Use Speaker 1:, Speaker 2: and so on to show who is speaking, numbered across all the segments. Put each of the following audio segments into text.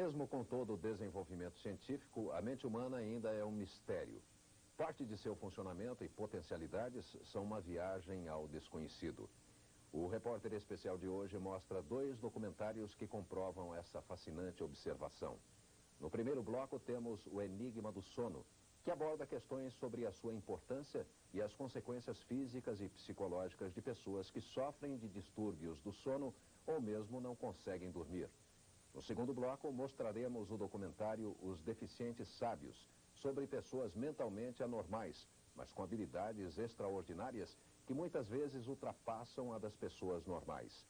Speaker 1: Mesmo com todo o desenvolvimento científico, a mente humana ainda é um mistério. Parte de seu funcionamento e potencialidades são uma viagem ao desconhecido. O repórter especial de hoje mostra 2 documentários que comprovam essa fascinante observação. No primeiro bloco temos O Enigma do Sono, que aborda questões sobre a sua importância e as consequências físicas e psicológicas de pessoas que sofrem de distúrbios do sono ou mesmo não conseguem dormir. No segundo bloco, mostraremos o documentário Os Deficientes Sábios, sobre pessoas mentalmente anormais, mas com habilidades extraordinárias que muitas vezes ultrapassam a das pessoas normais.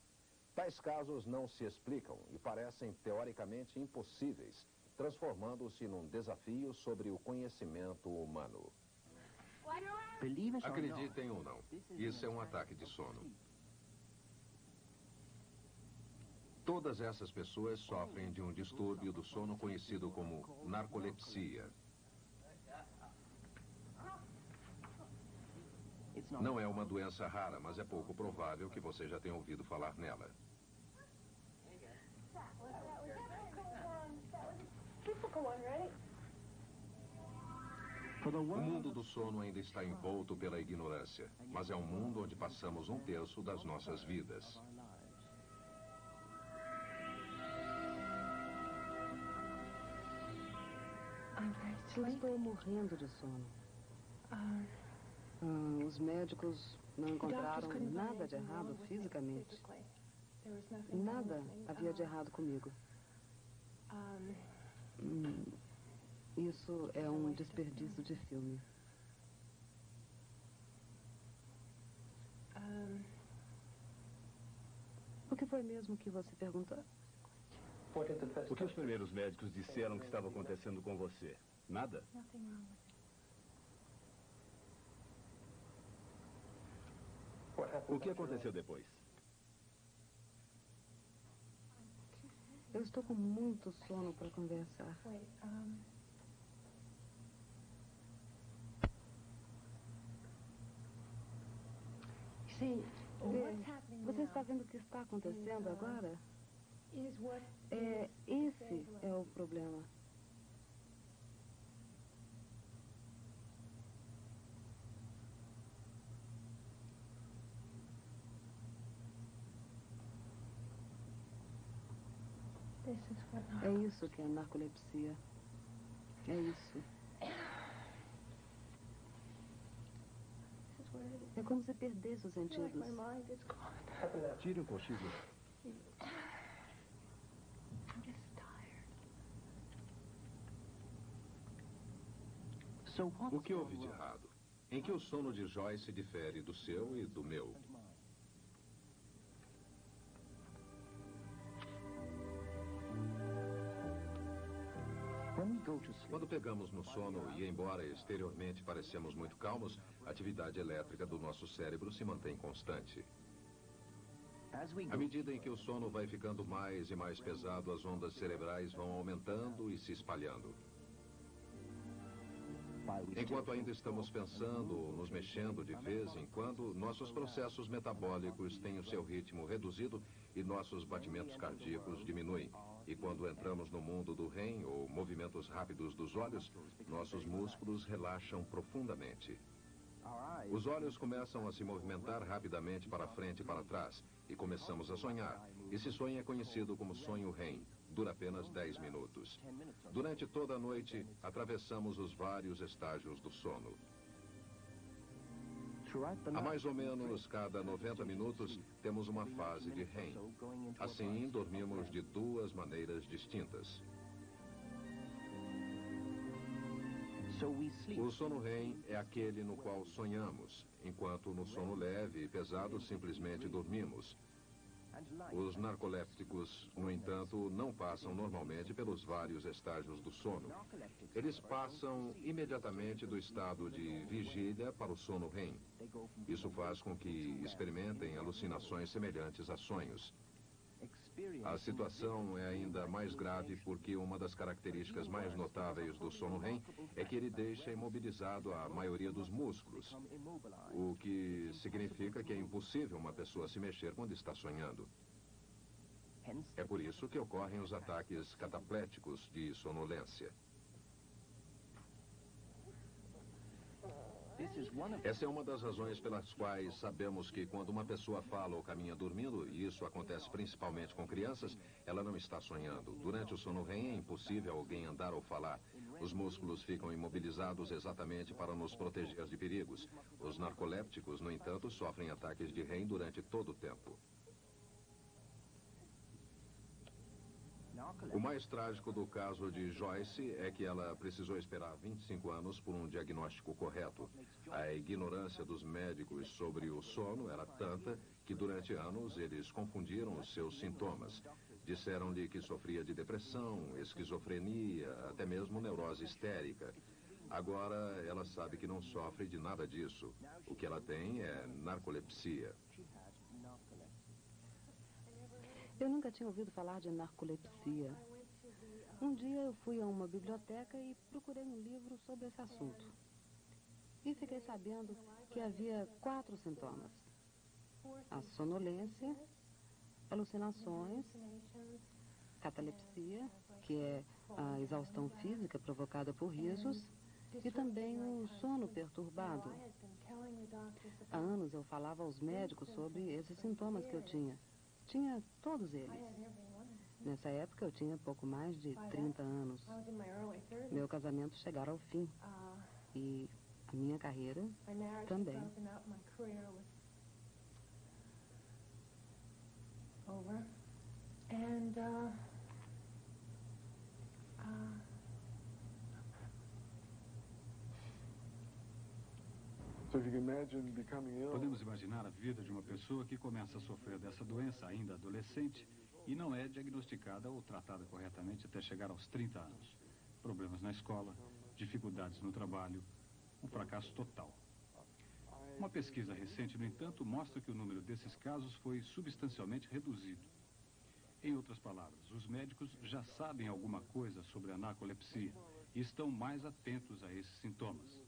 Speaker 1: Tais casos não se explicam e parecem teoricamente impossíveis, transformando-se num desafio sobre o conhecimento humano.
Speaker 2: Acreditem ou não, isso é um ataque de sono. Todas essas pessoas sofrem de um distúrbio do sono conhecido como narcolepsia. Não é uma doença rara, mas é pouco provável que você já tenha ouvido falar nela. O mundo do sono ainda está envolto pela ignorância, mas é um mundo onde passamos 1/3 das nossas vidas.
Speaker 3: Eu estou morrendo de sono. Os médicos não encontraram nada de errado fisicamente. Nada havia de errado comigo. Isso é um desperdício de filme. O que foi mesmo que você perguntou?
Speaker 4: O que os primeiros médicos disseram que estava acontecendo com você? Nada? O que aconteceu depois?
Speaker 3: Eu estou com muito sono para conversar. Você está vendo o que está acontecendo agora? Esse é o problema. É isso que é narcolepsia. É isso. É como se perdesse os sentidos.
Speaker 4: Tire um cochilo.
Speaker 2: O que houve de errado? Em que o sono de Joyce difere do seu e do meu? Quando pegamos no sono e, embora exteriormente parecemos muito calmos, a atividade elétrica do nosso cérebro se mantém constante. À medida em que o sono vai ficando mais e mais pesado, as ondas cerebrais vão aumentando e se espalhando. Enquanto ainda estamos pensando ou nos mexendo de vez em quando, nossos processos metabólicos têm o seu ritmo reduzido e nossos batimentos cardíacos diminuem. E quando entramos no mundo do REM, ou movimentos rápidos dos olhos, nossos músculos relaxam profundamente. Os olhos começam a se movimentar rapidamente para frente e para trás, e começamos a sonhar. Esse sonho é conhecido como sonho REM. Dura apenas 10 minutos. Durante toda a noite, atravessamos os vários estágios do sono. A mais ou menos cada 90 minutos, temos uma fase de REM. Assim, dormimos de 2 maneiras distintas. O sono REM é aquele no qual sonhamos, enquanto no sono leve e pesado simplesmente dormimos. Os narcolépticos, no entanto, não passam normalmente pelos vários estágios do sono. Eles passam imediatamente do estado de vigília para o sono REM. Isso faz com que experimentem alucinações semelhantes a sonhos. A situação é ainda mais grave porque uma das características mais notáveis do sono REM é que ele deixa imobilizado a maioria dos músculos, o que significa que é impossível uma pessoa se mexer quando está sonhando. É por isso que ocorrem os ataques catapléticos de sonolência. Essa é uma das razões pelas quais sabemos que quando uma pessoa fala ou caminha dormindo, e isso acontece principalmente com crianças, ela não está sonhando. Durante o sono REM é impossível alguém andar ou falar. Os músculos ficam imobilizados exatamente para nos proteger de perigos. Os narcolépticos, no entanto, sofrem ataques de REM durante todo o tempo. O mais trágico do caso de Joyce é que ela precisou esperar 25 anos por um diagnóstico correto. A ignorância dos médicos sobre o sono era tanta que durante anos eles confundiram os seus sintomas. Disseram-lhe que sofria de depressão, esquizofrenia, até mesmo neurose histérica. Agora ela sabe que não sofre de nada disso. O que ela tem é narcolepsia.
Speaker 3: Eu nunca tinha ouvido falar de narcolepsia. Um dia eu fui a uma biblioteca e procurei um livro sobre esse assunto. E fiquei sabendo que havia 4 sintomas: a sonolência, alucinações, catalepsia, que é a exaustão física provocada por risos, e também o sono perturbado. Há anos eu falava aos médicos sobre esses sintomas que eu tinha. Tinha todos eles. Nessa época eu tinha pouco mais de 30 anos. Meu casamento chegara ao fim. E a minha carreira também.
Speaker 5: Podemos imaginar a vida de uma pessoa que começa a sofrer dessa doença ainda adolescente e não é diagnosticada ou tratada corretamente até chegar aos 30 anos. Problemas na escola, dificuldades no trabalho, um fracasso total. Uma pesquisa recente, no entanto, mostra que o número desses casos foi substancialmente reduzido. Em outras palavras, os médicos já sabem alguma coisa sobre a narcolepsia e estão mais atentos a esses sintomas.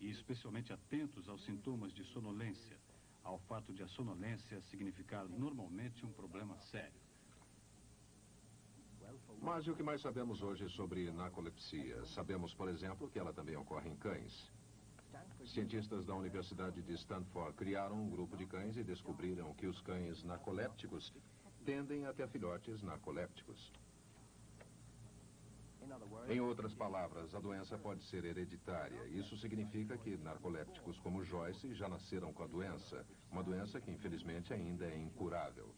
Speaker 5: E especialmente atentos aos sintomas de sonolência, ao fato de a sonolência significar normalmente um problema sério.
Speaker 2: Mas e o que mais sabemos hoje sobre narcolepsia? Sabemos, por exemplo, que ela também ocorre em cães. Cientistas da Universidade de Stanford criaram um grupo de cães e descobriram que os cães narcolépticos tendem a ter filhotes narcolépticos. Em outras palavras, a doença pode ser hereditária. Isso significa que narcolépticos como Joyce já nasceram com a doença. Uma doença que, infelizmente, ainda é incurável.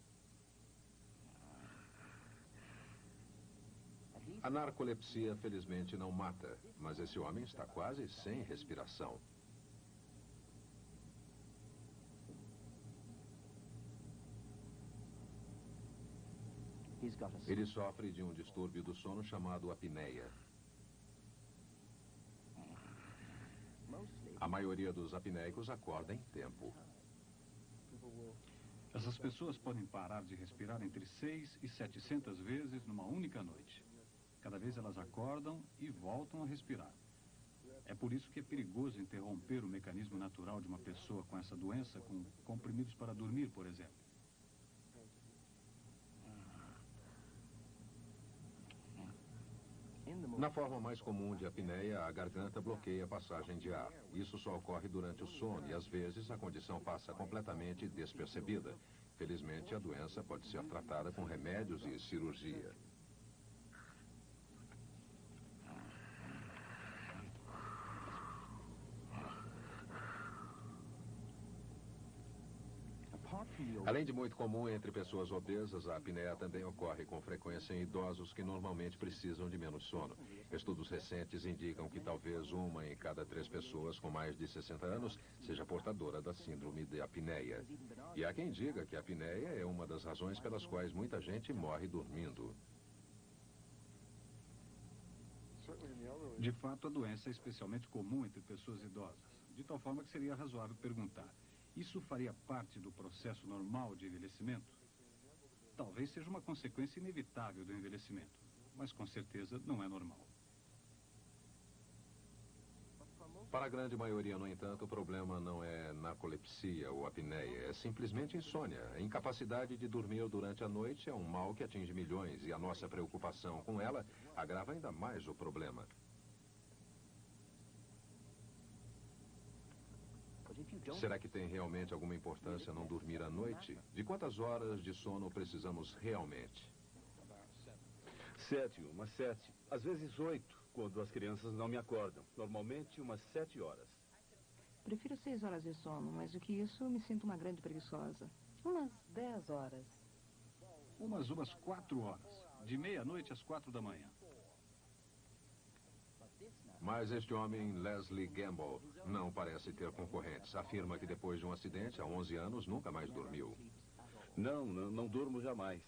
Speaker 2: A narcolepsia, felizmente, não mata, mas esse homem está quase sem respiração. Ele sofre de um distúrbio do sono chamado apneia. A maioria dos apneicos acorda em tempo.
Speaker 5: Essas pessoas podem parar de respirar entre 6 e 700 vezes numa única noite. Cada vez elas acordam e voltam a respirar. É por isso que é perigoso interromper o mecanismo natural de uma pessoa com essa doença com comprimidos para dormir, por exemplo.
Speaker 2: Na forma mais comum de apneia, a garganta bloqueia a passagem de ar. Isso só ocorre durante o sono e, às vezes, a condição passa completamente despercebida. Felizmente, a doença pode ser tratada com remédios e cirurgia. Além de muito comum entre pessoas obesas, a apneia também ocorre com frequência em idosos que normalmente precisam de menos sono. Estudos recentes indicam que talvez 1 em cada 3 pessoas com mais de 60 anos seja portadora da síndrome de apneia. E há quem diga que a apneia é uma das razões pelas quais muita gente morre dormindo.
Speaker 5: De fato, a doença é especialmente comum entre pessoas idosas, de tal forma que seria razoável perguntar: isso faria parte do processo normal de envelhecimento? Talvez seja uma consequência inevitável do envelhecimento, mas com certeza não é normal.
Speaker 2: Para a grande maioria, no entanto, o problema não é narcolepsia ou apneia, é simplesmente insônia. A incapacidade de dormir durante a noite é um mal que atinge milhões e a nossa preocupação com ela agrava ainda mais o problema. Será que tem realmente alguma importância não dormir à noite? De quantas horas de sono precisamos realmente?
Speaker 4: 7, umas 7, às vezes 8, quando as crianças não me acordam. Normalmente umas 7 horas.
Speaker 6: Prefiro 6 horas de sono, mais do que isso, me sinto uma grande preguiçosa.
Speaker 3: Umas 10 horas.
Speaker 5: Umas 4 horas. De meia-noite às 4 da manhã.
Speaker 2: Mas este homem, Leslie Gamble, não parece ter concorrentes. Afirma que depois de um acidente, há 11 anos, nunca mais dormiu.
Speaker 4: Não durmo jamais.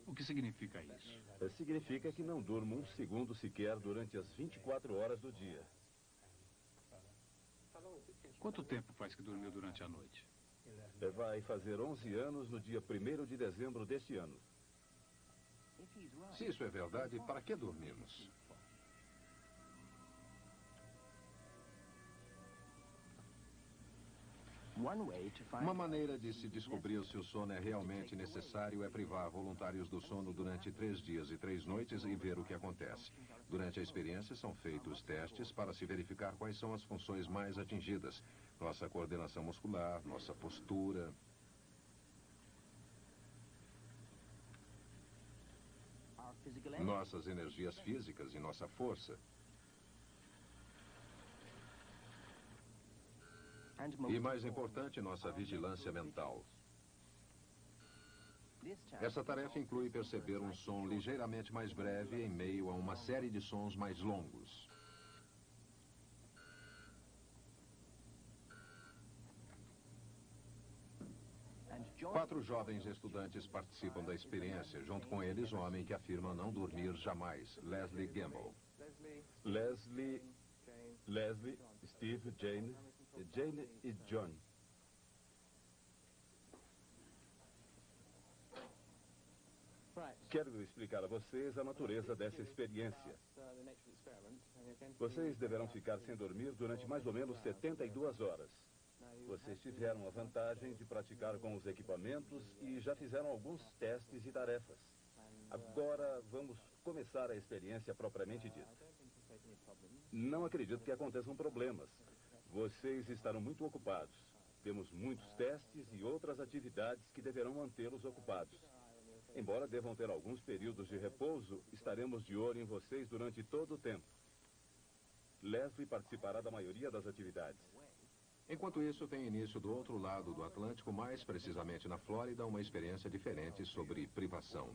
Speaker 5: O que significa isso?
Speaker 4: Significa que não durmo um segundo sequer durante as 24 horas do dia.
Speaker 5: Quanto tempo faz que dormiu durante a noite?
Speaker 4: Vai fazer 11 anos no dia 1º de dezembro deste ano.
Speaker 2: Se isso é verdade, para que dormimos? Uma maneira de se descobrir se o sono é realmente necessário é privar voluntários do sono durante 3 dias e 3 noites e ver o que acontece. Durante a experiência são feitos testes para se verificar quais são as funções mais atingidas. Nossa coordenação muscular, nossa postura. Nossas energias físicas e nossa força. E mais importante, nossa vigilância mental. Essa tarefa inclui perceber um som ligeiramente mais breve em meio a uma série de sons mais longos. Quatro jovens estudantes participam da experiência, junto com eles o homem que afirma não dormir jamais, Leslie Gamble.
Speaker 4: Leslie, Steve, Jane e John. Quero explicar a vocês a natureza dessa experiência. Vocês deverão ficar sem dormir durante mais ou menos 72 horas. Vocês tiveram a vantagem de praticar com os equipamentos e já fizeram alguns testes e tarefas. Agora vamos começar a experiência propriamente dita. Não acredito que aconteçam problemas. Vocês estarão muito ocupados. Temos muitos testes e outras atividades que deverão mantê-los ocupados. Embora devam ter alguns períodos de repouso, estaremos de olho em vocês durante todo o tempo. Leslie participará da maioria das atividades.
Speaker 2: Enquanto isso, tem início do outro lado do Atlântico, mais precisamente na Flórida, uma experiência diferente sobre privação.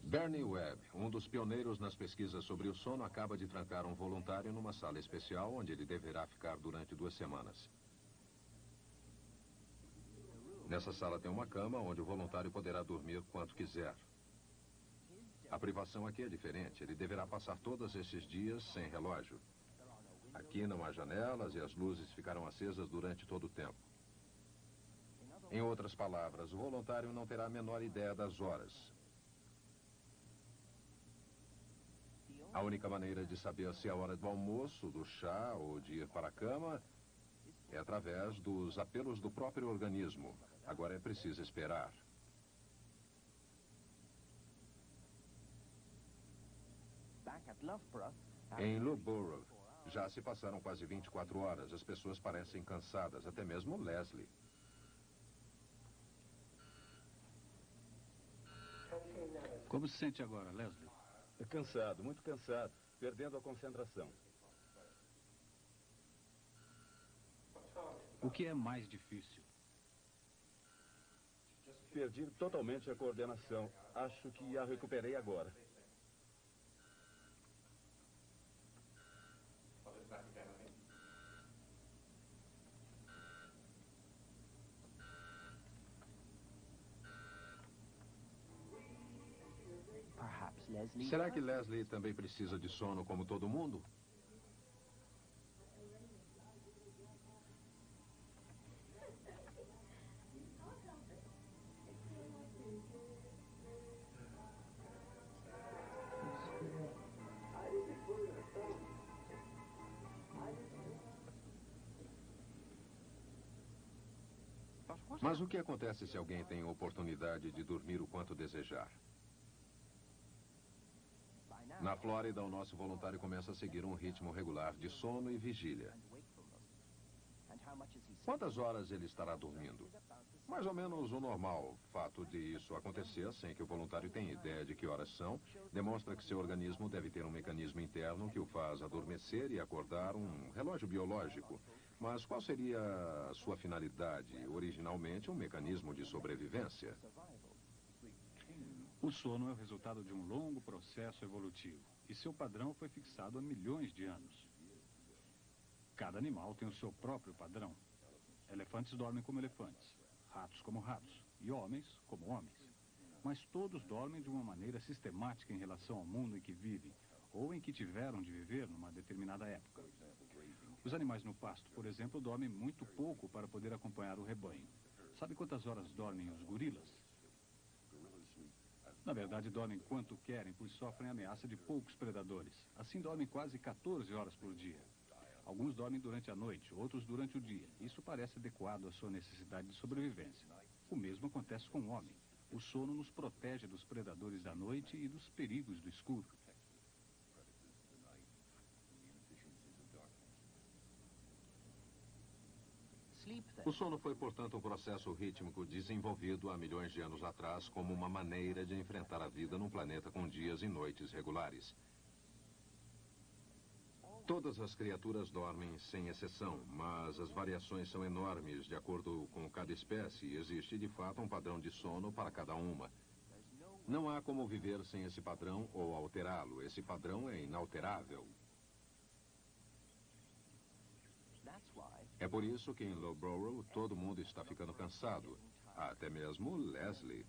Speaker 2: Bernie Webb, um dos pioneiros nas pesquisas sobre o sono, acaba de trancar um voluntário numa sala especial onde ele deverá ficar durante 2 semanas. Nessa sala tem uma cama onde o voluntário poderá dormir quanto quiser. A privação aqui é diferente. Ele deverá passar todos esses dias sem relógio. Aqui não há janelas e as luzes ficarão acesas durante todo o tempo. Em outras palavras, o voluntário não terá a menor ideia das horas. A única maneira de saber se é a hora do almoço, do chá ou de ir para a cama é através dos apelos do próprio organismo. Agora é preciso esperar. Em Loughborough, já se passaram quase 24 horas. As pessoas parecem cansadas, até mesmo Leslie.
Speaker 5: Como se sente agora, Leslie?
Speaker 4: Cansado, muito cansado, perdendo a concentração.
Speaker 5: O que é mais difícil?
Speaker 4: Perdi totalmente a coordenação. Acho que a recuperei agora.
Speaker 2: Será que Leslie também precisa de sono como todo mundo? Mas o que acontece se alguém tem a oportunidade de dormir o quanto desejar? Na Flórida, o nosso voluntário começa a seguir um ritmo regular de sono e vigília. Quantas horas ele estará dormindo? Mais ou menos o normal. Fato de isso acontecer sem que o voluntário tenha ideia de que horas são, demonstra que seu organismo deve ter um mecanismo interno que o faz adormecer e acordar, um relógio biológico. Mas qual seria a sua finalidade? Originalmente, um mecanismo de sobrevivência.
Speaker 5: O sono é o resultado de um longo processo evolutivo, e seu padrão foi fixado há milhões de anos. Cada animal tem o seu próprio padrão. Elefantes dormem como elefantes, ratos como ratos, e homens como homens. Mas todos dormem de uma maneira sistemática em relação ao mundo em que vivem, ou em que tiveram de viver numa determinada época. Os animais no pasto, por exemplo, dormem muito pouco para poder acompanhar o rebanho. Sabe quantas horas dormem os gorilas? Na verdade, dormem quanto querem, pois sofrem ameaça de poucos predadores. Assim, dormem quase 14 horas por dia. Alguns dormem durante a noite, outros durante o dia. Isso parece adequado à sua necessidade de sobrevivência. O mesmo acontece com o homem. O sono nos protege dos predadores da noite e dos perigos do escuro.
Speaker 2: O sono foi, portanto, um processo rítmico desenvolvido há milhões de anos atrás como uma maneira de enfrentar a vida num planeta com dias e noites regulares. Todas as criaturas dormem sem exceção, mas as variações são enormes de acordo com cada espécie e existe, de fato, um padrão de sono para cada uma. Não há como viver sem esse padrão ou alterá-lo. Esse padrão é inalterável. É por isso que em Loughborough todo mundo está ficando cansado. Até mesmo Leslie.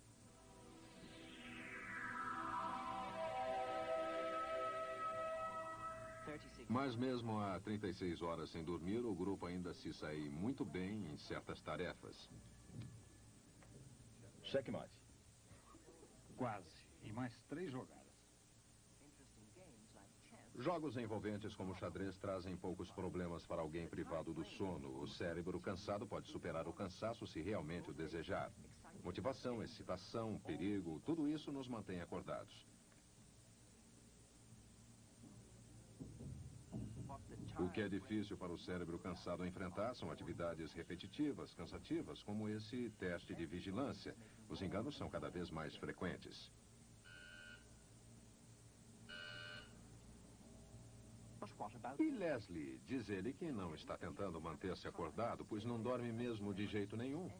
Speaker 2: Mas mesmo há 36 horas sem dormir, o grupo ainda se sai muito bem em certas tarefas.
Speaker 4: Checkmate.
Speaker 5: Quase. E mais 3 jogadas.
Speaker 2: Jogos envolventes como xadrez trazem poucos problemas para alguém privado do sono. O cérebro cansado pode superar o cansaço se realmente o desejar. Motivação, excitação, perigo, tudo isso nos mantém acordados. O que é difícil para o cérebro cansado enfrentar são atividades repetitivas, cansativas, como esse teste de vigilância. Os enganos são cada vez mais frequentes. E Leslie, diz ele que não está tentando manter-se acordado, pois não dorme mesmo de jeito nenhum.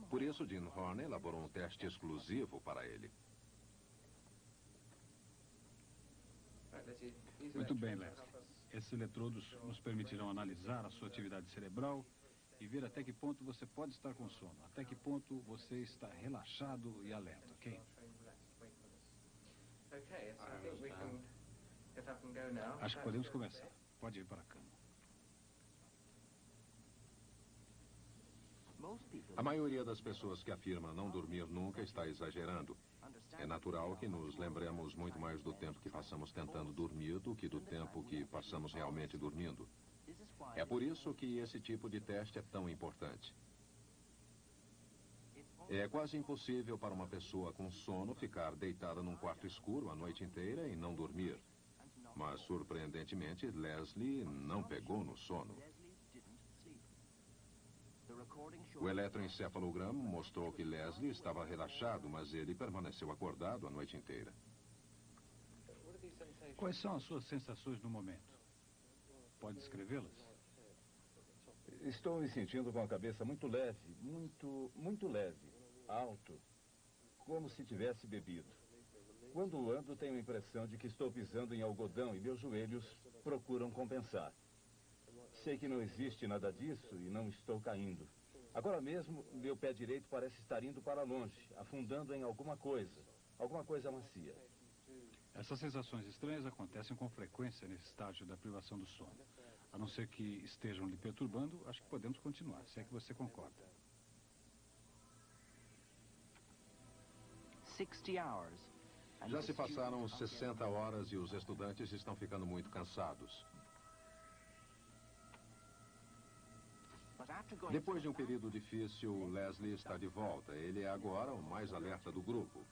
Speaker 2: Por isso, Jim Horner elaborou um teste exclusivo para ele.
Speaker 5: Muito bem, Leslie. Esses eletrodos nos permitirão analisar a sua atividade cerebral e ver até que ponto você pode estar com sono, até que ponto você está relaxado e alerta, ok? Acho que podemos começar. Pode ir para a cama.
Speaker 2: A maioria das pessoas que afirma não dormir nunca está exagerando. É natural que nos lembremos muito mais do tempo que passamos tentando dormir do que do tempo que passamos realmente dormindo. É por isso que esse tipo de teste é tão importante. É quase impossível para uma pessoa com sono ficar deitada num quarto escuro a noite inteira e não dormir. Mas, surpreendentemente, Leslie não pegou no sono. O eletroencefalograma mostrou que Leslie estava relaxado, mas ele permaneceu acordado a noite inteira.
Speaker 5: Quais são as suas sensações no momento? Pode descrevê-las?
Speaker 4: Estou me sentindo com a cabeça muito leve, muito leve, alto, como se tivesse bebido. Quando ando, tenho a impressão de que estou pisando em algodão e meus joelhos procuram compensar. Sei que não existe nada disso e não estou caindo. Agora mesmo, meu pé direito parece estar indo para longe, afundando em alguma coisa macia.
Speaker 5: Essas sensações estranhas acontecem com frequência nesse estágio da privação do sono. A não ser que estejam lhe perturbando, acho que podemos continuar, se é que você concorda.
Speaker 7: 60 hours.
Speaker 2: Já se passaram 60 horas e os estudantes estão ficando muito cansados. Depois de um período difícil, Leslie está de volta. Ele é agora o mais alerta do grupo.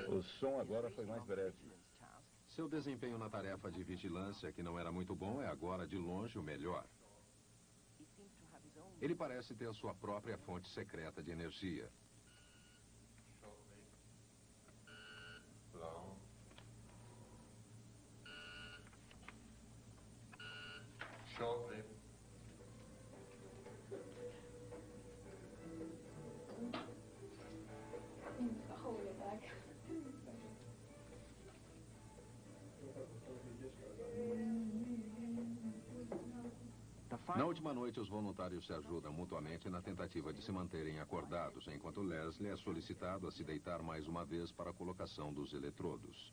Speaker 4: O som agora foi mais breve.
Speaker 2: Seu desempenho na tarefa de vigilância, que não era muito bom, é agora de longe o melhor. Ele parece ter sua própria fonte secreta de energia. Na última noite, os voluntários se ajudam mutuamente na tentativa de se manterem acordados, enquanto Leslie é solicitado a se deitar mais uma vez para a colocação dos eletrodos.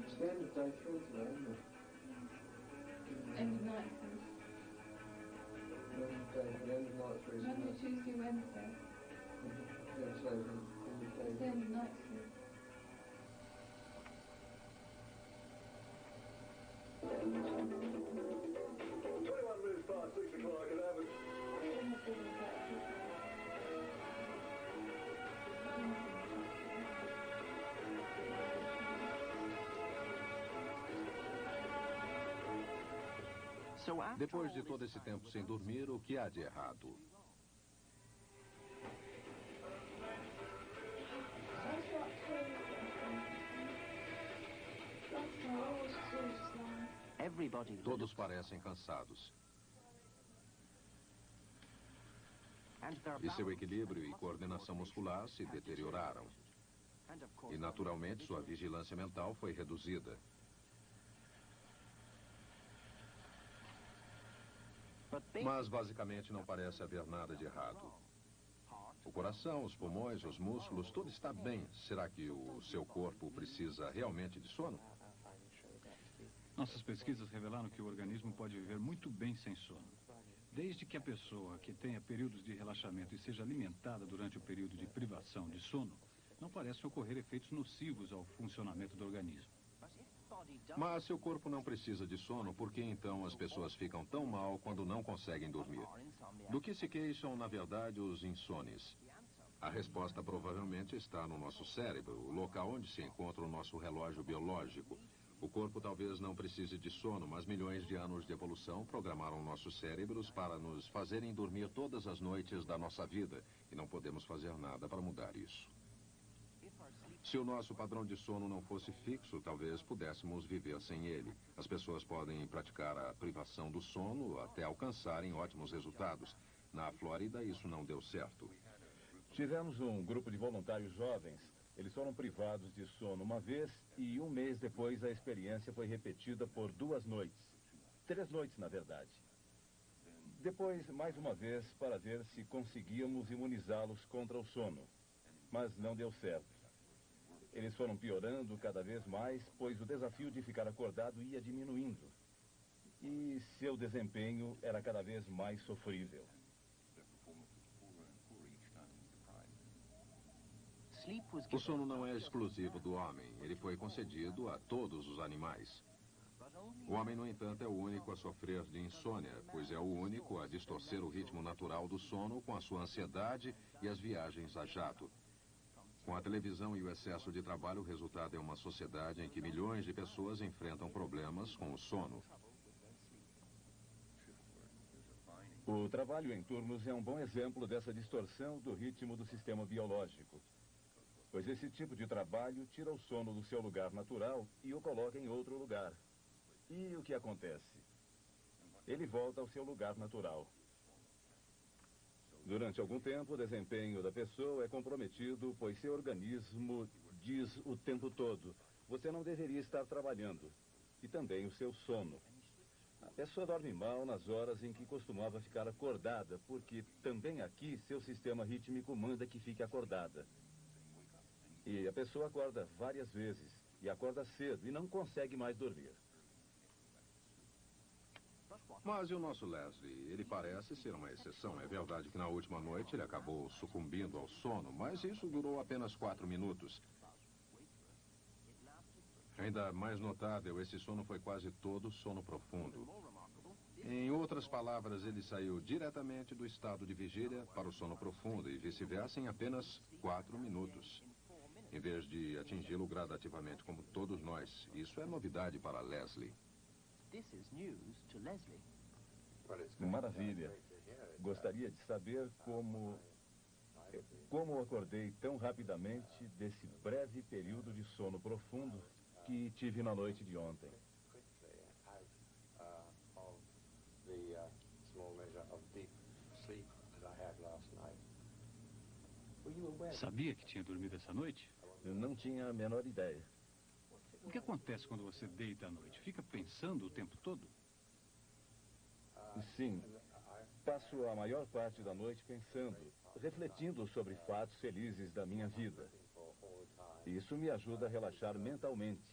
Speaker 7: Standard day through today, isn't it?
Speaker 8: End of night through.
Speaker 7: End of night through.
Speaker 8: Monday, Tuesday, Wednesday.
Speaker 7: Yeah, so end of day.
Speaker 8: It's the end of night through.
Speaker 4: 21 minutes past 6 o'clock, and that was...
Speaker 2: Depois de todo esse tempo sem dormir, o que há de errado? Todos parecem cansados. E seu equilíbrio e coordenação muscular se deterioraram. E, naturalmente, sua vigilância mental foi reduzida. Mas, basicamente, não parece haver nada de errado. O coração, os pulmões, os músculos, tudo está bem. Será que o seu corpo precisa realmente de sono?
Speaker 5: Nossas pesquisas revelaram que o organismo pode viver muito bem sem sono. Desde que a pessoa que tenha períodos de relaxamento e seja alimentada durante o período de privação de sono, não parecem ocorrer efeitos nocivos ao funcionamento do organismo.
Speaker 2: Mas seu corpo não precisa de sono, por que então as pessoas ficam tão mal quando não conseguem dormir? Do que se queixam, na verdade, os insones? A resposta provavelmente está no nosso cérebro, o local onde se encontra o nosso relógio biológico. O corpo talvez não precise de sono, mas milhões de anos de evolução programaram nossos cérebros para nos fazerem dormir todas as noites da nossa vida, e não podemos fazer nada para mudar isso. Se o nosso padrão de sono não fosse fixo, talvez pudéssemos viver sem ele. As pessoas podem praticar a privação do sono até alcançarem ótimos resultados. Na Flórida, isso não deu certo.
Speaker 4: Tivemos um grupo de voluntários jovens. Eles foram privados de sono uma vez e um mês depois a experiência foi repetida por 2 noites. 3 noites, na verdade. Depois, mais uma vez, para ver se conseguíamos imunizá-los contra o sono. Mas não deu certo. Eles foram piorando cada vez mais, pois o desafio de ficar acordado ia diminuindo. E seu desempenho era cada vez mais sofrível.
Speaker 2: O sono não é exclusivo do homem. Ele foi concedido a todos os animais. O homem, no entanto, é o único a sofrer de insônia, pois é o único a distorcer o ritmo natural do sono com a sua ansiedade e as viagens a jato. Com a televisão e o excesso de trabalho, o resultado é uma sociedade em que milhões de pessoas enfrentam problemas com o sono.
Speaker 4: O trabalho em turnos é um bom exemplo dessa distorção do ritmo do sistema biológico. Pois esse tipo de trabalho tira o sono do seu lugar natural e o coloca em outro lugar. E o que acontece? Ele volta ao seu lugar natural. Durante algum tempo, o desempenho da pessoa é comprometido, pois seu organismo diz o tempo todo: você não deveria estar trabalhando. E também o seu sono. A pessoa dorme mal nas horas em que costumava ficar acordada, porque também aqui seu sistema rítmico manda que fique acordada. E a pessoa acorda várias vezes, e acorda cedo, e não consegue mais dormir.
Speaker 2: Mas e o nosso Leslie? Ele parece ser uma exceção. É verdade que na última noite ele acabou sucumbindo ao sono, mas isso durou apenas 4 minutos. Ainda mais notável, esse sono foi quase todo sono profundo. Em outras palavras, ele saiu diretamente do estado de vigília para o sono profundo e vice-versa em apenas 4 minutos. Em vez de atingi-lo gradativamente como todos nós. Isso é novidade para Leslie.
Speaker 4: Maravilha. Gostaria de saber como acordei tão rapidamente desse breve período de sono profundo que tive na noite de ontem.
Speaker 5: Sabia que tinha dormido essa noite?
Speaker 4: Eu não tinha a menor ideia.
Speaker 5: O que acontece quando você deita à noite? Fica pensando o tempo todo?
Speaker 4: Sim, passo a maior parte da noite pensando, refletindo sobre fatos felizes da minha vida. Isso me ajuda a relaxar mentalmente.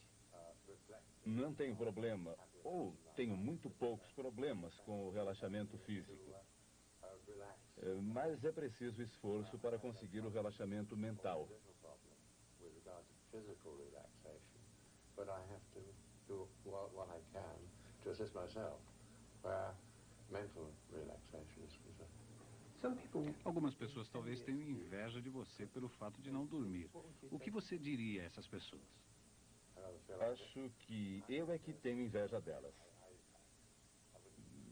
Speaker 4: Não tenho problema, ou tenho muito poucos problemas com o relaxamento físico. Mas é preciso esforço para conseguir o relaxamento mental.
Speaker 5: Algumas pessoas talvez tenham inveja de você pelo fato de não dormir. O que você diria a essas pessoas?
Speaker 4: Acho que eu é que tenho inveja delas.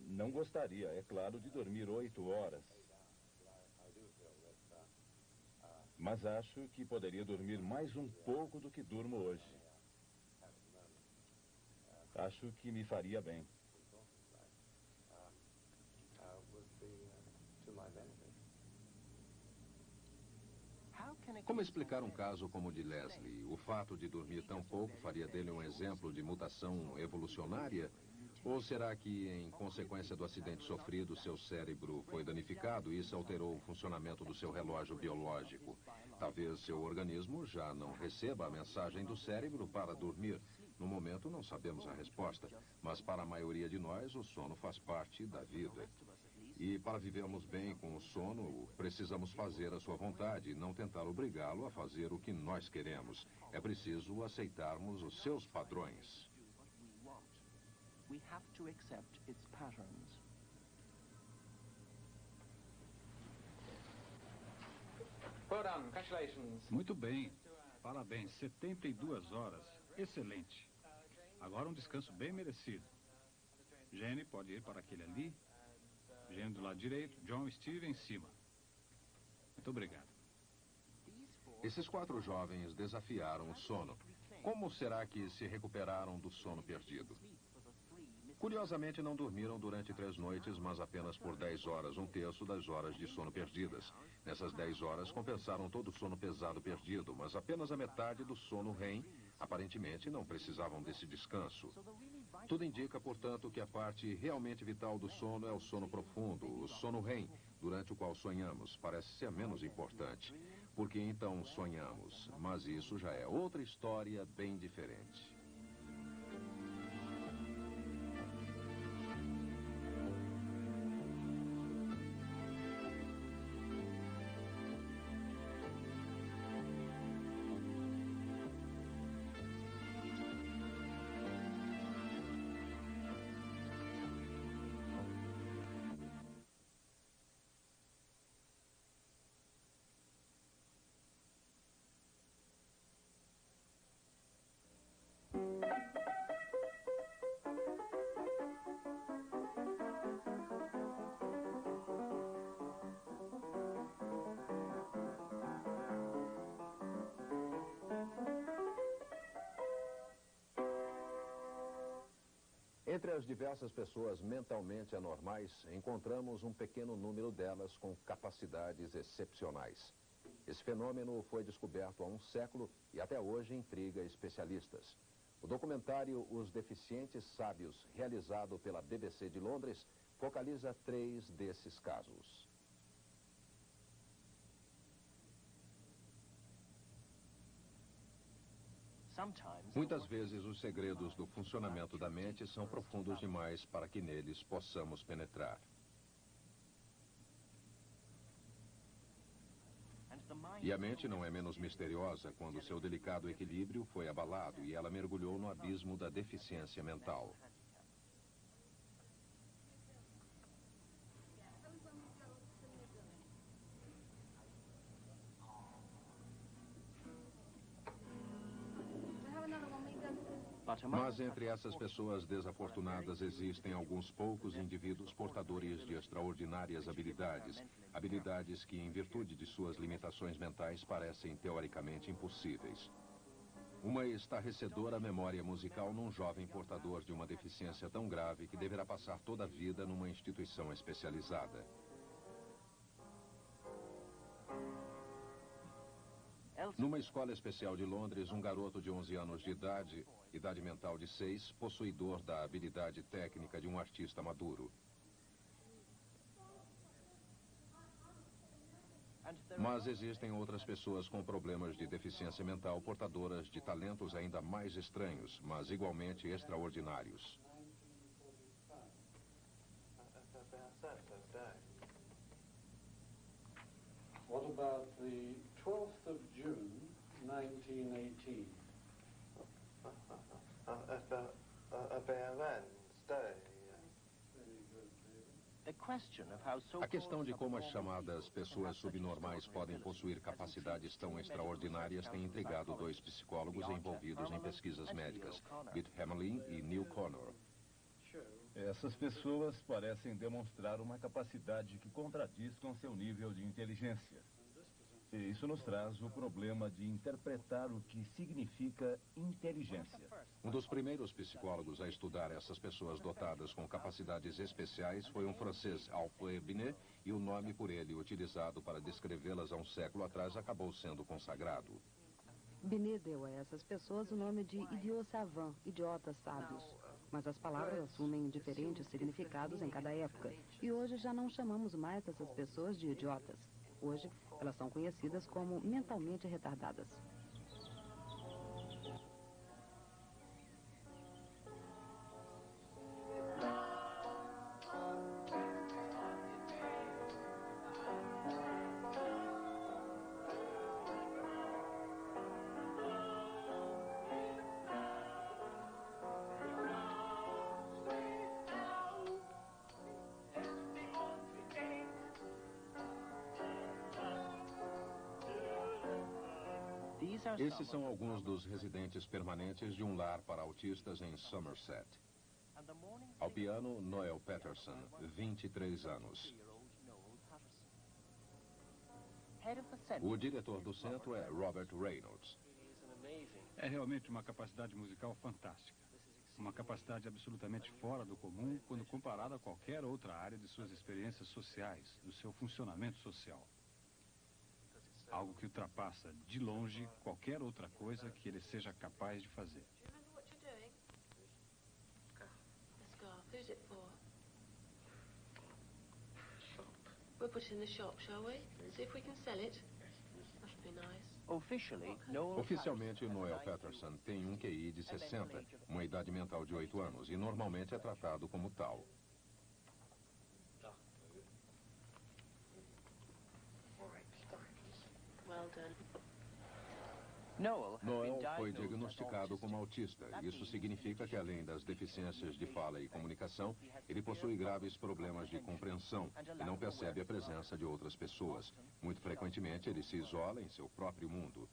Speaker 4: Não gostaria, é claro, de dormir 8 horas. Mas acho que poderia dormir mais um pouco do que durmo hoje. Acho que me faria bem.
Speaker 2: Como explicar um caso como o de Leslie? O fato de dormir tão pouco faria dele um exemplo de mutação evolucionária? Ou será que, em consequência do acidente sofrido, seu cérebro foi danificado e isso alterou o funcionamento do seu relógio biológico? Talvez seu organismo já não receba a mensagem do cérebro para dormir. No momento, não sabemos a resposta, mas para a maioria de nós, o sono faz parte da vida. E para vivermos bem com o sono, precisamos fazer a sua vontade e não tentar obrigá-lo a fazer o que nós queremos. É preciso aceitarmos os seus padrões.
Speaker 5: Muito bem. Parabéns. 72 horas. Excelente. Agora um descanso bem merecido. Jenny pode ir para aquele ali. Jenny do lado direito. John e Steve em cima. Muito obrigado.
Speaker 2: Esses 4 jovens desafiaram o sono. Como será que se recuperaram do sono perdido? Curiosamente, não dormiram durante 3 noites, mas apenas por 10 horas, 1/3 das horas de sono perdidas. Nessas 10 horas, compensaram todo o sono pesado perdido, mas apenas a metade do sono REM. Aparentemente, não precisavam desse descanso. Tudo indica, portanto, que a parte realmente vital do sono é o sono profundo, o sono REM, durante o qual sonhamos. Parece ser menos importante. Porque então sonhamos, mas isso já é outra história bem diferente.
Speaker 1: Entre as diversas pessoas mentalmente anormais, encontramos um pequeno número delas com capacidades excepcionais. Esse fenômeno foi descoberto há um século e até hoje intriga especialistas. O documentário Os Deficientes Sábios, realizado pela BBC de Londres, focaliza 3 desses casos.
Speaker 2: Muitas vezes os segredos do funcionamento da mente são profundos demais para que neles possamos penetrar. E a mente não é menos misteriosa quando seu delicado equilíbrio foi abalado e ela mergulhou no abismo da deficiência mental. Mas entre essas pessoas desafortunadas existem alguns poucos indivíduos portadores de extraordinárias habilidades. Habilidades que, em virtude de suas limitações mentais, parecem teoricamente impossíveis. Uma estarrecedora memória musical num jovem portador de uma deficiência tão grave que deverá passar toda a vida numa instituição especializada. Numa escola especial de Londres, um garoto de 11 anos de idade mental de 6, possuidor da habilidade técnica de um artista maduro. Mas existem outras pessoas com problemas de deficiência mental portadoras de talentos ainda mais estranhos, mas igualmente extraordinários.
Speaker 9: What about the 12th of June, 1918?
Speaker 2: A questão de como as chamadas pessoas subnormais podem possuir capacidades tão extraordinárias tem intrigado 2 psicólogos envolvidos em pesquisas médicas, Bit Hamelin e Neil Connor.
Speaker 4: Essas pessoas parecem demonstrar uma capacidade que contradiz com seu nível de inteligência. E isso nos traz o problema de interpretar o que significa inteligência.
Speaker 2: Um dos primeiros psicólogos a estudar essas pessoas dotadas com capacidades especiais foi um francês, Alfred Binet, e o nome por ele utilizado para descrevê-las há um século atrás acabou sendo consagrado.
Speaker 3: Binet deu a essas pessoas o nome de idiots savants, idiotas sábios. Mas as palavras assumem diferentes significados em cada época. E hoje já não chamamos mais essas pessoas de idiotas. Hoje, elas são conhecidas como mentalmente retardadas.
Speaker 2: Esses são alguns dos residentes permanentes de um lar para autistas em Somerset. Ao piano, Noel Patterson, 23 anos. O diretor do centro é Robert Reynolds.
Speaker 5: É realmente uma capacidade musical fantástica. Uma capacidade absolutamente fora do comum quando comparada a qualquer outra área de suas experiências sociais, do seu funcionamento social. Algo que ultrapassa, de longe, qualquer outra coisa que ele seja capaz de fazer.
Speaker 2: Oficialmente, Noel Patterson tem um QI de 60, uma idade mental de 8 anos, e normalmente é tratado como tal. Noel foi diagnosticado como autista. Isso significa que, além das deficiências de fala e comunicação, ele possui graves problemas de compreensão e não percebe a presença de outras pessoas. Muito frequentemente, ele se isola em seu próprio mundo.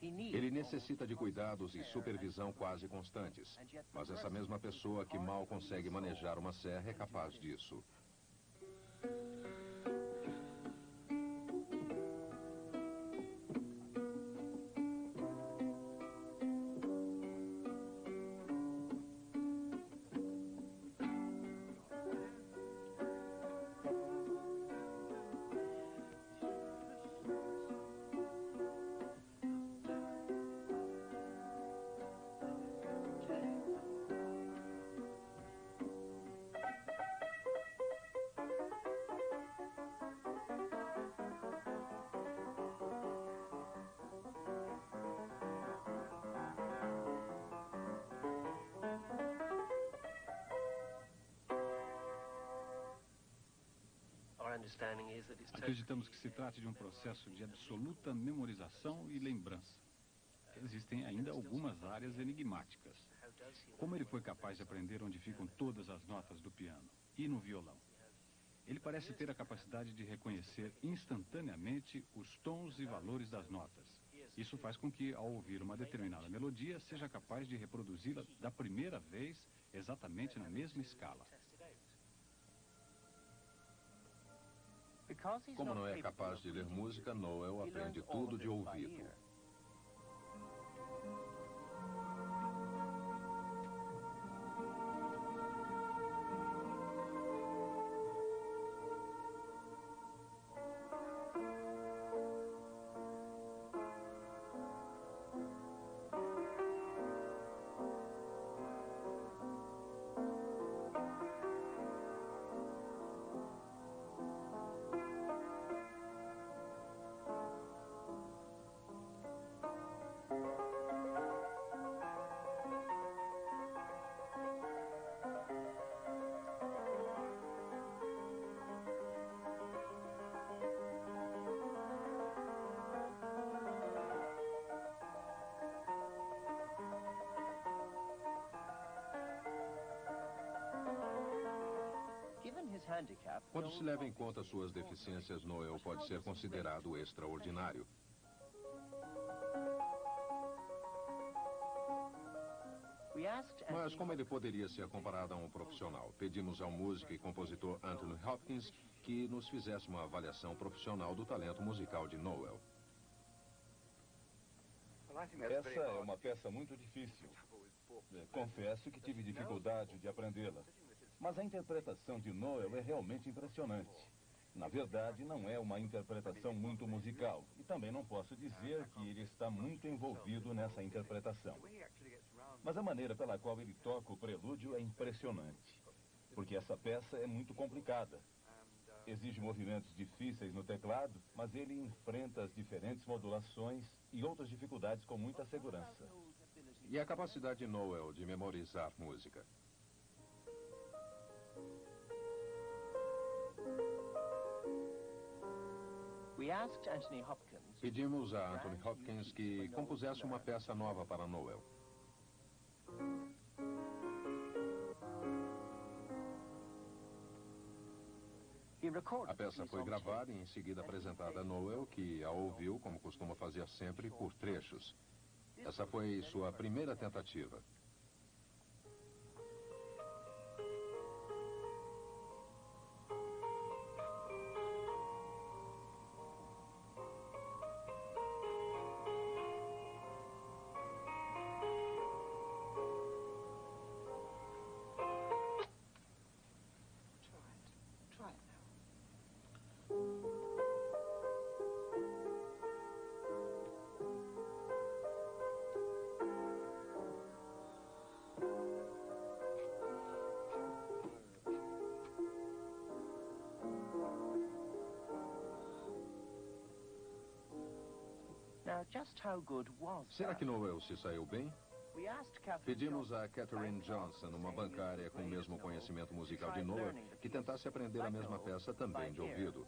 Speaker 2: Ele necessita de cuidados e supervisão quase constantes. Mas essa mesma pessoa que mal consegue manejar uma serra é capaz disso.
Speaker 5: Acreditamos que se trate de um processo de absoluta memorização e lembrança. Existem ainda algumas áreas enigmáticas. Como ele foi capaz de aprender onde ficam todas as notas do piano e no violão? Ele parece ter a capacidade de reconhecer instantaneamente os tons e valores das notas. Isso faz com que, ao ouvir uma determinada melodia, seja capaz de reproduzi-la da primeira vez, exatamente na mesma escala.
Speaker 2: Como não é capaz de ler música, Noel aprende tudo de ouvido. Quando se leva em conta suas deficiências, Noel pode ser considerado extraordinário. Mas como ele poderia ser comparado a um profissional? Pedimos ao músico e compositor Anthony Hopkins que nos fizesse uma avaliação profissional do talento musical de Noel.
Speaker 4: Essa é uma peça muito difícil. Confesso que tive dificuldade de aprendê-la. Mas a interpretação de Noel é realmente impressionante. Na verdade, não é uma interpretação muito musical. E também não posso dizer que ele está muito envolvido nessa interpretação. Mas a maneira pela qual ele toca o prelúdio é impressionante. Porque essa peça é muito complicada. Exige movimentos difíceis no teclado, mas ele enfrenta as diferentes modulações e outras dificuldades com muita segurança.
Speaker 2: E a capacidade de Noel de memorizar música? Pedimos a Anthony Hopkins que compusesse uma peça nova para Noel. A peça foi gravada e em seguida apresentada a Noel, que a ouviu, como costuma fazer sempre, por trechos. Essa foi sua primeira tentativa. Será que Noel se saiu bem? Pedimos a Catherine Johnson, uma bancária com o mesmo conhecimento musical de Noel, que tentasse aprender a mesma peça também de ouvido.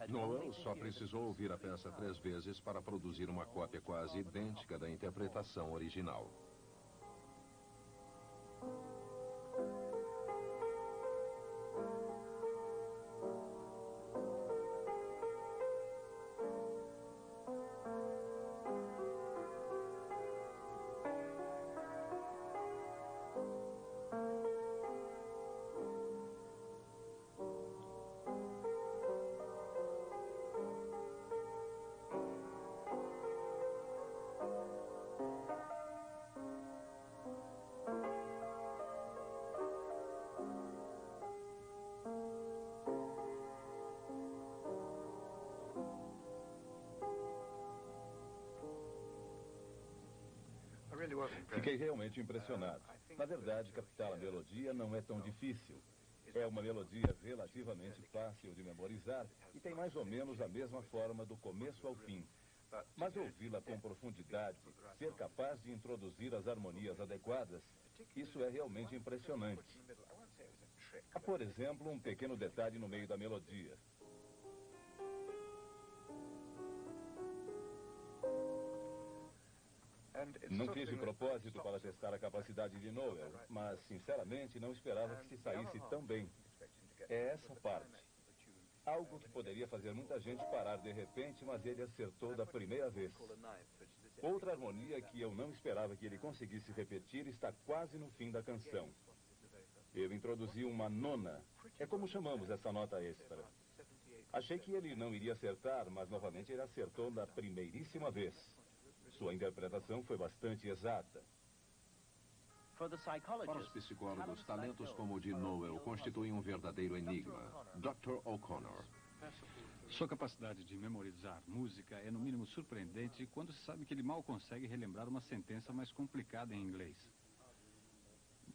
Speaker 2: Noel só precisou ouvir a peça 3 vezes para produzir uma cópia quase idêntica da interpretação original.
Speaker 4: Fiquei realmente impressionado. Na verdade, captar a melodia não é tão difícil. É uma melodia relativamente fácil de memorizar e tem mais ou menos a mesma forma do começo ao fim. Mas ouvi-la com profundidade, ser capaz de introduzir as harmonias adequadas, isso é realmente impressionante. Há, por exemplo, um pequeno detalhe no meio da melodia. Não fiz de propósito para testar a capacidade de Noel, mas, sinceramente, não esperava que se saísse tão bem. É essa parte. Algo que poderia fazer muita gente parar de repente, mas ele acertou da primeira vez. Outra harmonia que eu não esperava que ele conseguisse repetir está quase no fim da canção. Ele introduziu uma nona. É como chamamos essa nota extra. Achei que ele não iria acertar, mas novamente ele acertou da primeiríssima vez. Sua interpretação foi bastante exata.
Speaker 2: Para os psicólogos, talentos como o de Noel constituem um verdadeiro enigma. Dr. O'Connor.
Speaker 5: Sua capacidade de memorizar música é no mínimo surpreendente quando se sabe que ele mal consegue relembrar uma sentença mais complicada em inglês.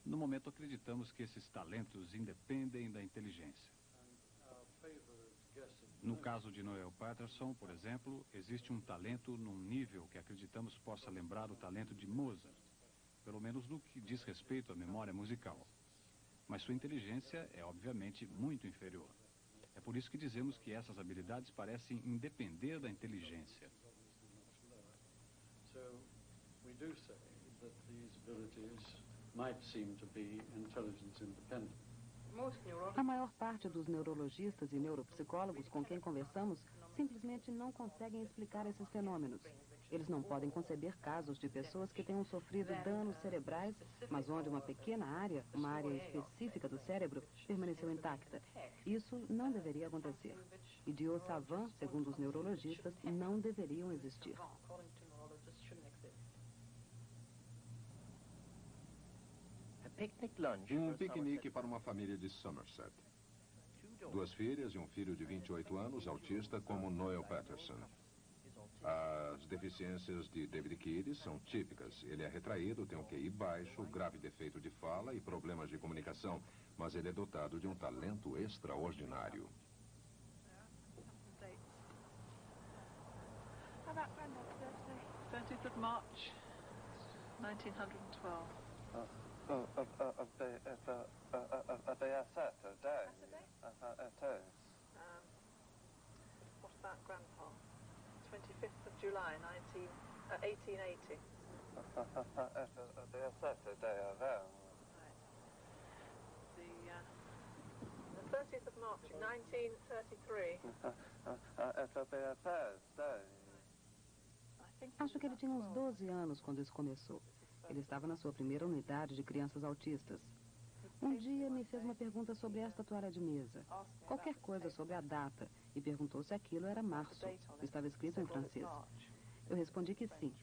Speaker 5: No momento, acreditamos que esses talentos independem da inteligência. No caso de Noel Paterson, por exemplo, existe um talento num nível que acreditamos possa lembrar o talento de Mozart, pelo menos no que diz respeito à memória musical. Mas sua inteligência é, obviamente, muito inferior. É por isso que dizemos que essas habilidades parecem independer da inteligência.
Speaker 9: So, we do say that these abilities might seem to be intelligence independent.
Speaker 3: A maior parte dos neurologistas e neuropsicólogos com quem conversamos simplesmente não conseguem explicar esses fenômenos. Eles não podem conceber casos de pessoas que tenham sofrido danos cerebrais, mas onde uma pequena área, uma área específica do cérebro, permaneceu intacta. Isso não deveria acontecer. Idiots savants, segundo os neurologistas, não deveriam existir.
Speaker 2: Um piquenique para uma família de Somerset. 2 filhas e um filho de 28 anos, autista, como Noel Paterson. As deficiências de David Kiddy são típicas. Ele é retraído, tem um QI baixo, grave defeito de fala e problemas de comunicação, mas ele é dotado de um talento extraordinário.
Speaker 10: How about Grandad's birthday? 30th of March, 1912.
Speaker 11: Saturday.
Speaker 10: What about Grandpa? 25th of July, 1880.
Speaker 11: Saturday around.
Speaker 10: Right. The 30th of March, 1933.
Speaker 11: It'll be a Thursday.
Speaker 3: Acho que ele tinha uns 12 anos quando isso começou. Ele estava na sua primeira unidade de crianças autistas. Um dia me fez uma pergunta sobre esta toalha de mesa. Qualquer coisa sobre a data. E perguntou se aquilo era março. Estava escrito em francês. Eu respondi que sim.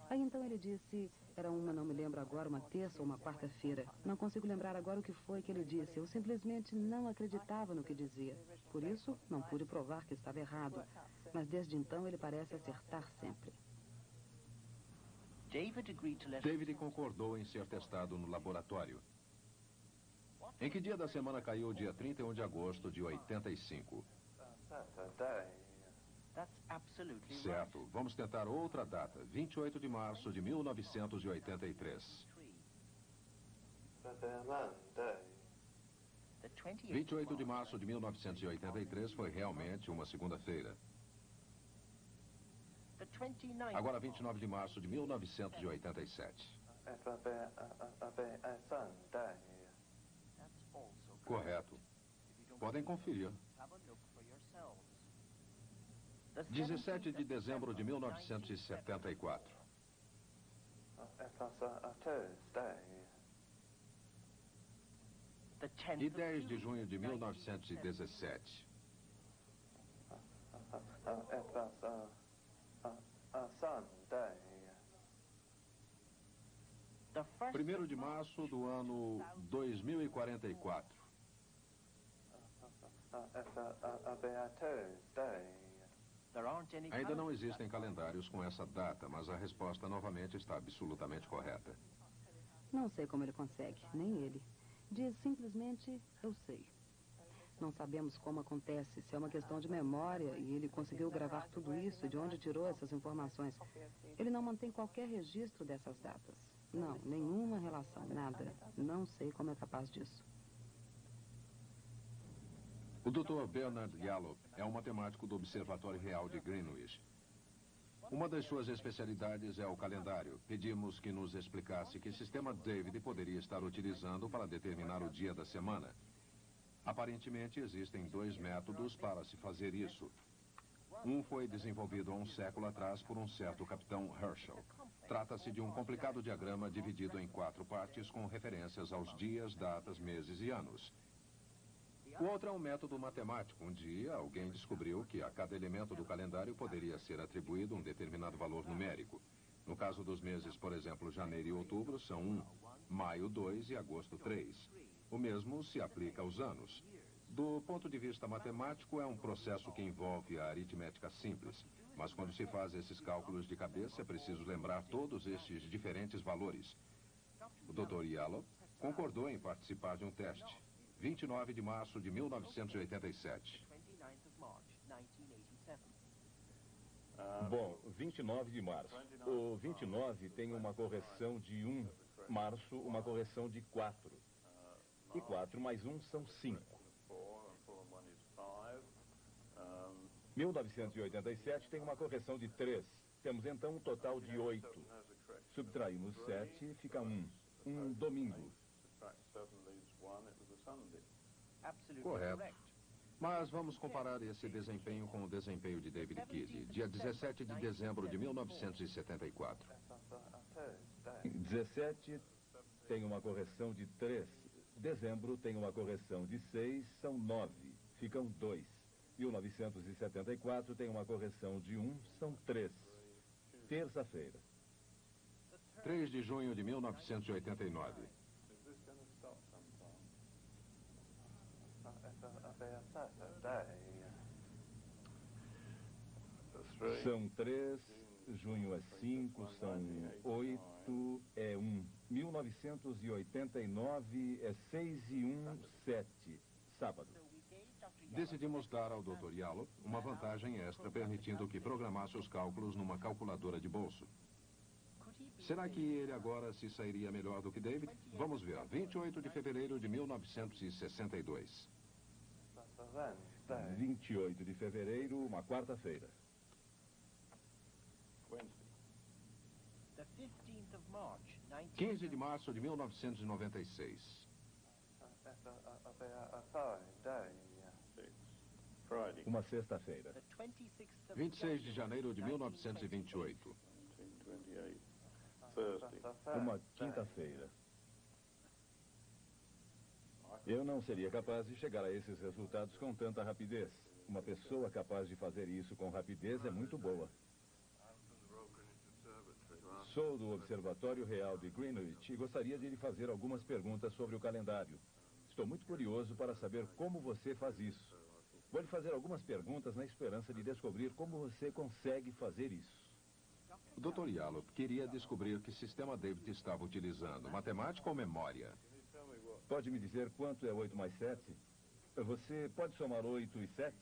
Speaker 3: Aí então ele disse, era uma, não me lembro agora, uma terça ou uma quarta-feira. Não consigo lembrar agora o que foi que ele disse. Eu simplesmente não acreditava no que dizia. Por isso, não pude provar que estava errado. Mas desde então ele parece acertar sempre.
Speaker 2: David concordou em ser testado no laboratório. Em que dia da semana caiu o dia 31 de agosto de 85? Certo. Vamos tentar outra data. 28 de março de 1983. 28 de março de 1983 foi realmente uma segunda-feira. Agora, 29 de março de 1987. Correto. Podem conferir. 17 de dezembro de 1974. E 10 de junho de 1917. Primeiro de março do ano 2044. Ainda não existem calendários com essa data, mas a resposta novamente está absolutamente correta.
Speaker 3: Não sei como ele consegue, nem ele. Diz simplesmente, eu sei. Não sabemos como acontece, se é uma questão de memória e ele conseguiu gravar tudo isso e de onde tirou essas informações. Ele não mantém qualquer registro dessas datas. Não, nenhuma relação, nada. Não sei como é capaz disso.
Speaker 2: O Dr. Bernard Yallop é um matemático do Observatório Real de Greenwich. Uma das suas especialidades é o calendário. Pedimos que nos explicasse que sistema David poderia estar utilizando para determinar o dia da semana. Aparentemente, existem 2 métodos para se fazer isso. Um foi desenvolvido há um século atrás por um certo capitão Herschel. Trata-se de um complicado diagrama dividido em 4 partes com referências aos dias, datas, meses e anos. O outro é um método matemático. Um dia, alguém descobriu que a cada elemento do calendário poderia ser atribuído um determinado valor numérico. No caso dos meses, por exemplo, janeiro e outubro são 1, maio 2 e agosto 3. O mesmo se aplica aos anos. Do ponto de vista matemático, é um processo que envolve a aritmética simples. Mas quando se faz esses cálculos de cabeça, é preciso lembrar todos estes diferentes valores. O Dr. Yallop concordou em participar de um teste. 29 de março de 1987.
Speaker 4: Bom, 29 de março. O 29 tem uma correção de 1. Março, uma correção de 4. E 4 mais 1 são 5. 1987 tem uma correção de 3. Temos então um total de 8. Subtraímos 7 e fica 1. Um domingo.
Speaker 2: Correto. Mas vamos comparar esse desempenho com o desempenho de David Kidd, dia 17 de dezembro de 1974.
Speaker 4: 17 tem uma correção de 3. Dezembro tem uma correção de 6, são 9. Ficam 2. 1974 tem uma correção de 1, são 3. Terça-feira.
Speaker 2: 3 de junho de 1989.
Speaker 4: São 3, junho é 5, são 8, é 1. 1989 é 6 e 1, 7. Sábado.
Speaker 2: Decidimos dar ao Dr. Yallop uma vantagem extra, permitindo que programasse os cálculos numa calculadora de bolso. Será que ele agora se sairia melhor do que David? Vamos ver. 28 de fevereiro de 1962.
Speaker 4: 28 de fevereiro, uma quarta-feira.
Speaker 2: 15 de março de 1996.
Speaker 4: Uma sexta-feira.
Speaker 2: 26 de janeiro de 1928.
Speaker 4: Uma quinta-feira. Eu não seria capaz de chegar a esses resultados com tanta rapidez. Uma pessoa capaz de fazer isso com rapidez é muito boa. Sou do Observatório Real de Greenwich e gostaria de lhe fazer algumas perguntas sobre o calendário. Estou muito curioso para saber como você faz isso. Vou lhe fazer algumas perguntas na esperança de descobrir como você consegue fazer isso.
Speaker 2: O Dr. Yallop queria descobrir que sistema David estava utilizando, matemática ou memória.
Speaker 4: Pode me dizer quanto é 8 mais 7? Você pode somar 8 e 7?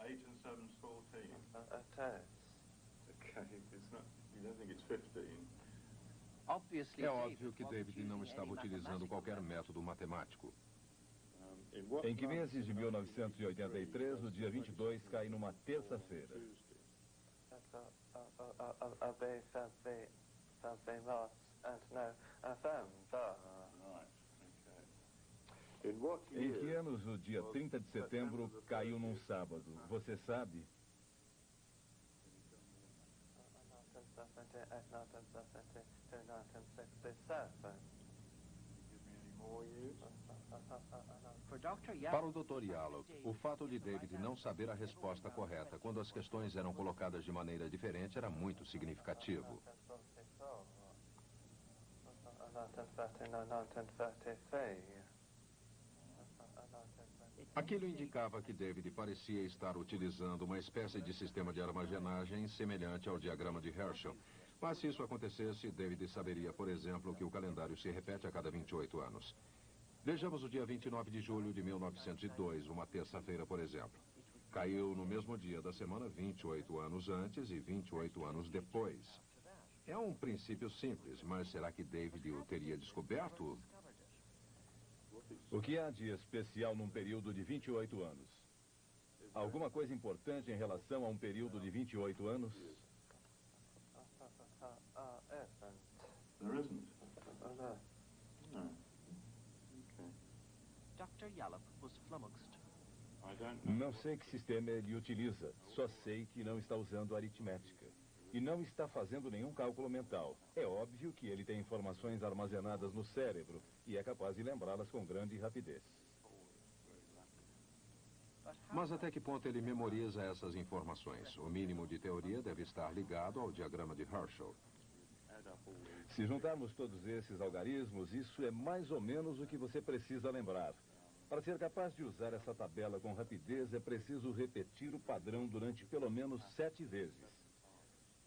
Speaker 12: 8 and 7 is 14. Okay, it's not, you don't think it's 15?
Speaker 2: É óbvio que David não estava utilizando qualquer método matemático.
Speaker 4: Em que meses de 1983, o dia 22 cai numa terça-feira? Em que anos o dia 30 de setembro caiu num sábado? Você sabe?
Speaker 2: Para o Dr. Yallop, o fato de David não saber a resposta correta quando as questões eram colocadas de maneira diferente era muito significativo. Aquilo indicava que David parecia estar utilizando uma espécie de sistema de armazenagem semelhante ao diagrama de Herschel. Mas se isso acontecesse, David saberia, por exemplo, que o calendário se repete a cada 28 anos. Vejamos o dia 29 de julho de 1902, uma terça-feira, por exemplo. Caiu no mesmo dia da semana 28 anos antes e 28 anos depois. É um princípio simples, mas será que David o teria descoberto?
Speaker 4: O que há de especial num período de 28 anos? Alguma coisa importante em relação a um período de 28 anos?
Speaker 12: There isn't.
Speaker 11: No.
Speaker 13: Dr. Yallop was flummoxed.
Speaker 12: I don't know.
Speaker 4: Não sei que sistema ele utiliza, só sei que não está usando aritmética. E não está fazendo nenhum cálculo mental. É óbvio que ele tem informações armazenadas no cérebro e é capaz de lembrá-las com grande rapidez.
Speaker 2: Mas até que ponto ele memoriza essas informações? O mínimo de teoria deve estar ligado ao diagrama de Herschel.
Speaker 4: Se juntarmos todos esses algarismos, isso é mais ou menos o que você precisa lembrar. Para ser capaz de usar essa tabela com rapidez, é preciso repetir o padrão durante pelo menos 7 vezes.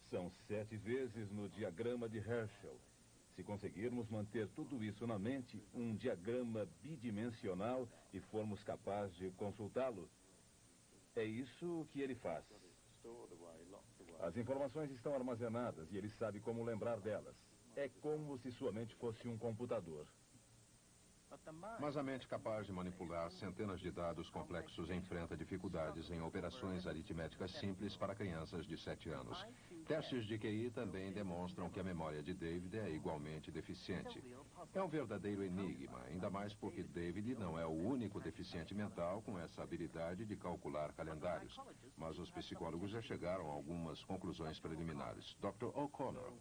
Speaker 4: São 7 vezes no diagrama de Herschel. Se conseguirmos manter tudo isso na mente, um diagrama bidimensional, e formos capazes de consultá-lo, é isso que ele faz. As informações estão armazenadas e ele sabe como lembrar delas. É como se sua mente fosse um computador.
Speaker 2: Mas a mente capaz de manipular centenas de dados complexos enfrenta dificuldades em operações aritméticas simples para crianças de 7 anos. Testes de QI também demonstram que a memória de David é igualmente deficiente. É um verdadeiro enigma, ainda mais porque David não é o único deficiente mental com essa habilidade de calcular calendários. Mas os psicólogos já chegaram a algumas conclusões preliminares. Dr. O'Connor.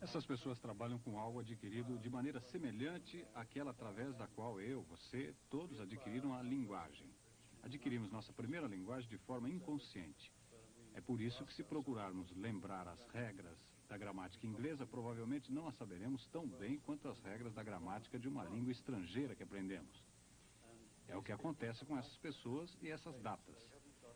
Speaker 5: Essas pessoas trabalham com algo adquirido de maneira semelhante àquela através da qual eu, você, todos adquiriram a linguagem. Adquirimos nossa primeira linguagem de forma inconsciente. É por isso que, se procurarmos lembrar as regras da gramática inglesa, provavelmente não as saberemos tão bem quanto as regras da gramática de uma língua estrangeira que aprendemos. É o que acontece com essas pessoas e essas datas.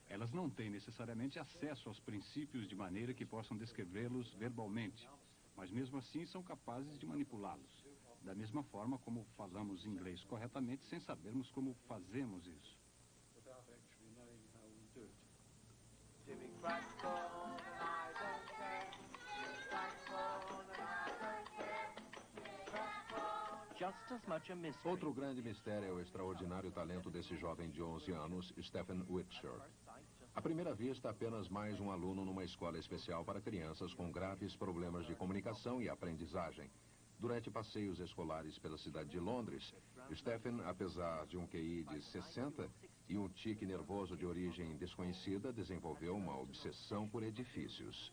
Speaker 5: Elas não têm necessariamente acesso aos princípios de maneira que possam descrevê-los verbalmente. Mas mesmo assim são capazes de manipulá-los. Da mesma forma como falamos inglês corretamente sem sabermos como fazemos isso.
Speaker 2: Outro grande mistério é o extraordinário talento desse jovem de 11 anos, Stephen Whitshire. À primeira vista, apenas mais um aluno numa escola especial para crianças com graves problemas de comunicação e aprendizagem. Durante passeios escolares pela cidade de Londres, Stephen, apesar de um QI de 60 e um tique nervoso de origem desconhecida, desenvolveu uma obsessão por edifícios.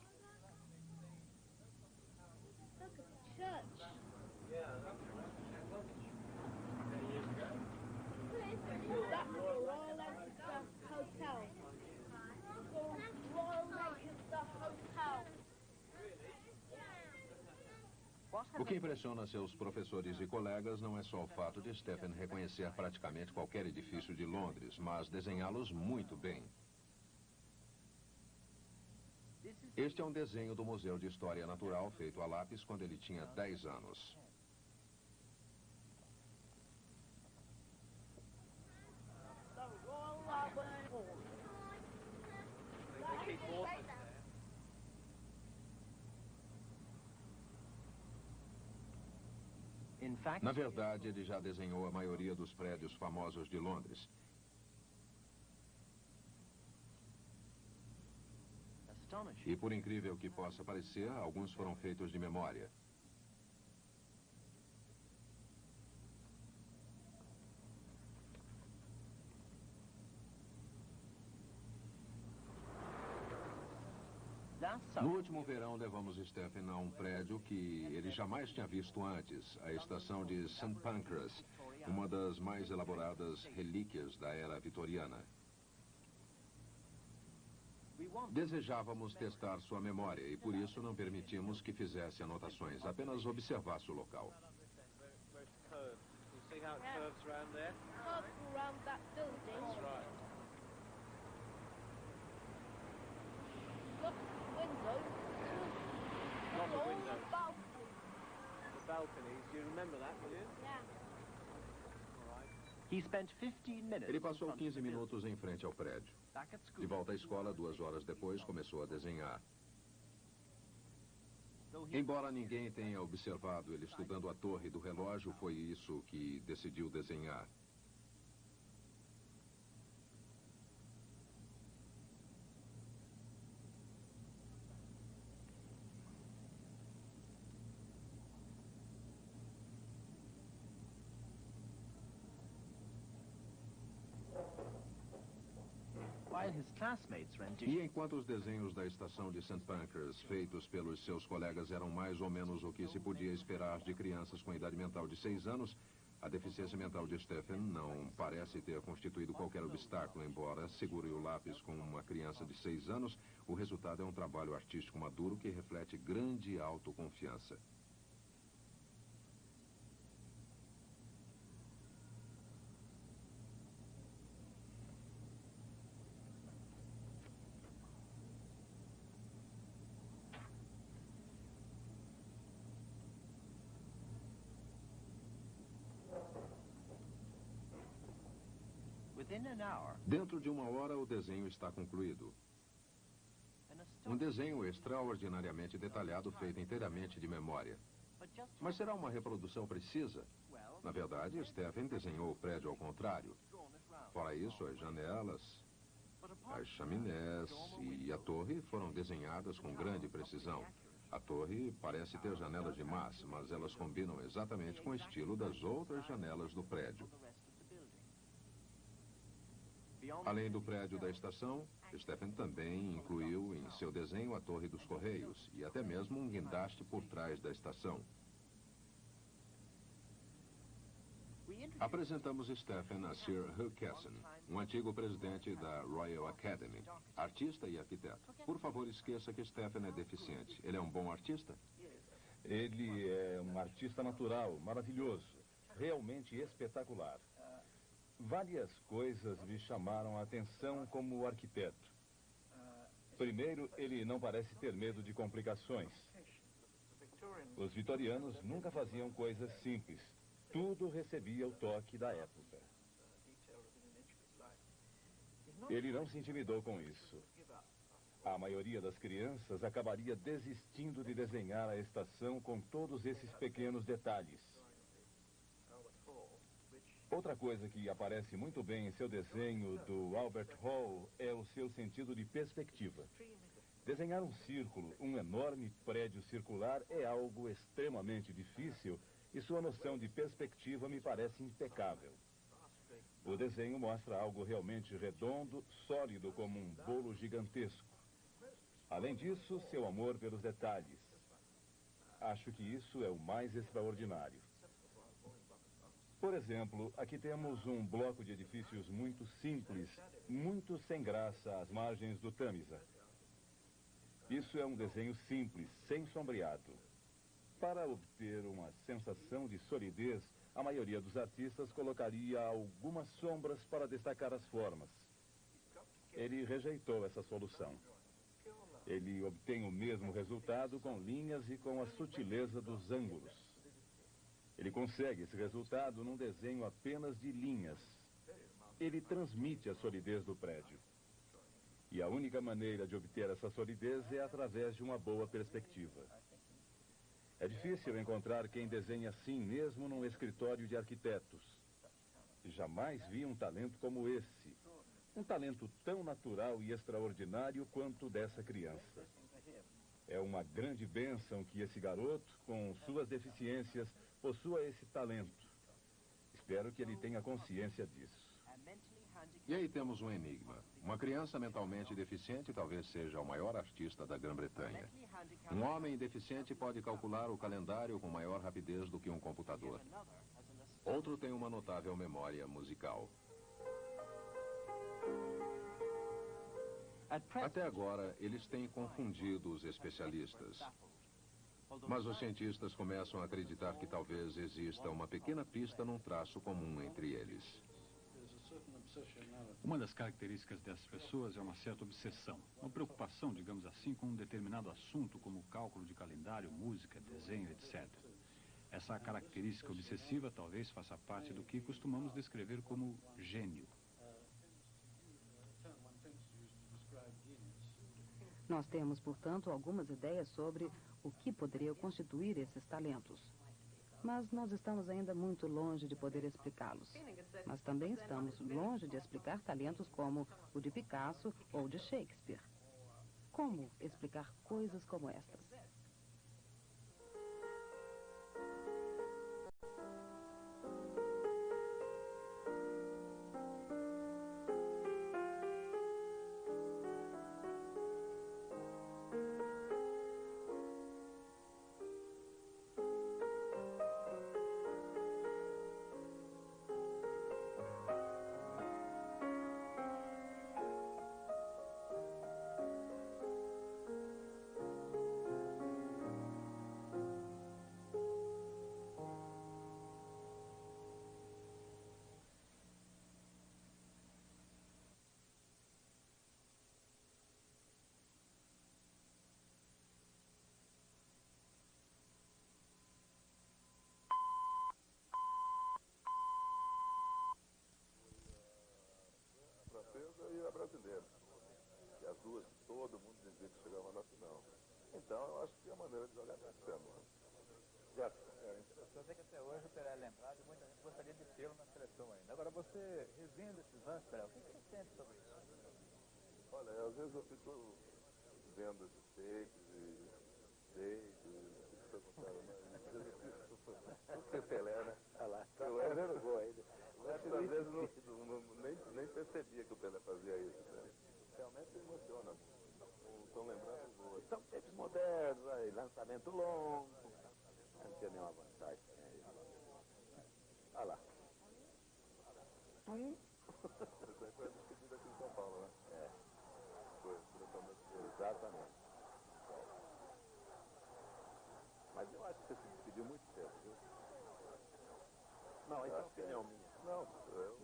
Speaker 2: O que impressiona seus professores e colegas não é só o fato de Stephen reconhecer praticamente qualquer edifício de Londres, mas desenhá-los muito bem. Este é um desenho do Museu de História Natural feito a lápis quando ele tinha 10 anos. Na verdade, ele já desenhou a maioria dos prédios famosos de Londres. E por incrível que possa parecer, alguns foram feitos de memória. No último verão, levamos Stephen a um prédio que ele jamais tinha visto antes, a estação de St. Pancras, uma das mais elaboradas relíquias da era vitoriana. Desejávamos testar sua memória e por isso não permitimos que fizesse anotações, apenas observasse o local.
Speaker 10: Curves around that building.
Speaker 14: balconies. Do you remember that, do you?
Speaker 8: Yeah.
Speaker 13: He spent 15 minutes.
Speaker 2: Ele passou 15 minutos em frente ao prédio. De volta à escola, 2 horas depois, começou a desenhar. Embora ninguém tenha observado ele estudando a torre do relógio, foi isso que decidiu desenhar. E enquanto os desenhos da estação de St. Pancras, feitos pelos seus colegas, eram mais ou menos o que se podia esperar de crianças com idade mental de 6 anos, a deficiência mental de Stephen não parece ter constituído qualquer obstáculo, embora segure o lápis com uma criança de 6 anos, o resultado é um trabalho artístico maduro que reflete grande autoconfiança. Dentro de 1 hora, o desenho está concluído. Um desenho extraordinariamente detalhado, feito inteiramente de memória. Mas será uma reprodução precisa? Na verdade, Stephen desenhou o prédio ao contrário. Fora isso, as janelas, as chaminés e a torre foram desenhadas com grande precisão. A torre parece ter janelas demais, mas elas combinam exatamente com o estilo das outras janelas do prédio. Além do prédio da estação, Stephen também incluiu em seu desenho a Torre dos Correios e até mesmo um guindaste por trás da estação. Apresentamos Stephen a Sir Hugh Casson, um antigo presidente da Royal Academy, artista e arquiteto. Por favor, esqueça que Stephen é deficiente. Ele é um bom artista?
Speaker 4: Ele é um artista natural, maravilhoso, realmente espetacular. Várias coisas lhe chamaram a atenção como arquiteto. Primeiro, ele não parece ter medo de complicações. Os vitorianos nunca faziam coisas simples. Tudo recebia o toque da época. Ele não se intimidou com isso. A maioria das crianças acabaria desistindo de desenhar a estação com todos esses pequenos detalhes. Outra coisa que aparece muito bem em seu desenho do Albert Hall é o seu sentido de perspectiva. Desenhar um círculo, um enorme prédio circular, é algo extremamente difícil e sua noção de perspectiva me parece impecável. O desenho mostra algo realmente redondo, sólido como um bolo gigantesco. Além disso, seu amor pelos detalhes. Acho que isso é o mais extraordinário. Por exemplo, aqui temos um bloco de edifícios muito simples, muito sem graça às margens do Tâmisa. Isso é um desenho simples, sem sombreado. Para obter uma sensação de solidez, a maioria dos artistas colocaria algumas sombras para destacar as formas. Ele rejeitou essa solução. Ele obtém o mesmo resultado com linhas e com a sutileza dos ângulos. Ele consegue esse resultado num desenho apenas de linhas. Ele transmite a solidez do prédio. E a única maneira de obter essa solidez é através de uma boa perspectiva. É difícil encontrar quem desenhe assim mesmo num escritório de arquitetos. Jamais vi um talento como esse. Um talento tão natural e extraordinário quanto o dessa criança. É uma grande bênção que esse garoto, com suas deficiências, possua esse talento. Espero que ele tenha consciência disso.
Speaker 2: E aí temos um enigma. Uma criança mentalmente deficiente talvez seja o maior artista da Grã-Bretanha. Um homem deficiente pode calcular o calendário com maior rapidez do que um computador. Outro tem uma notável memória musical. Até agora, eles têm confundido os especialistas. Mas os cientistas começam a acreditar que talvez exista uma pequena pista num traço comum entre eles.
Speaker 5: Uma das características dessas pessoas é uma certa obsessão, uma preocupação, digamos assim, com um determinado assunto, como cálculo de calendário, música, desenho, etc. Essa característica obsessiva talvez faça parte do que costumamos descrever como gênio.
Speaker 3: Nós temos, portanto, algumas ideias sobre o que poderia constituir esses talentos. Mas nós estamos ainda muito longe de poder explicá-los. Mas também estamos longe de explicar talentos como o de Picasso ou de Shakespeare. Como explicar coisas como estas?
Speaker 15: E a brasileira. E as duas, todo mundo dizia que chegava na final. Então, eu acho que é a maneira de jogar para esse ano.
Speaker 16: Eu sei que até hoje o Pelé é lembrado e muita gente gostaria de tê-lo na seleção ainda. Agora, você revendo esses lances, Pelé, o que você sente sobre isso?
Speaker 15: Olha, às vezes eu fico vendo esses tapes e
Speaker 16: Porque Pelé, né? Olha lá, tá fazendo gol ainda.
Speaker 15: Às vezes nem percebia que o Pelé fazia isso. Né? Realmente emociona. Não estão lembrando o gol.
Speaker 16: São tapes modernos, aí, lançamento longo. Não tinha nenhuma vantagem. Olha lá.
Speaker 15: Foi a despedida aqui em São Paulo, né?
Speaker 16: É.
Speaker 15: Foi, exatamente.
Speaker 16: Exatamente. Mas eu acho que você se despediu muito cedo, viu? Não, isso é uma opinião minha.
Speaker 15: Não, eu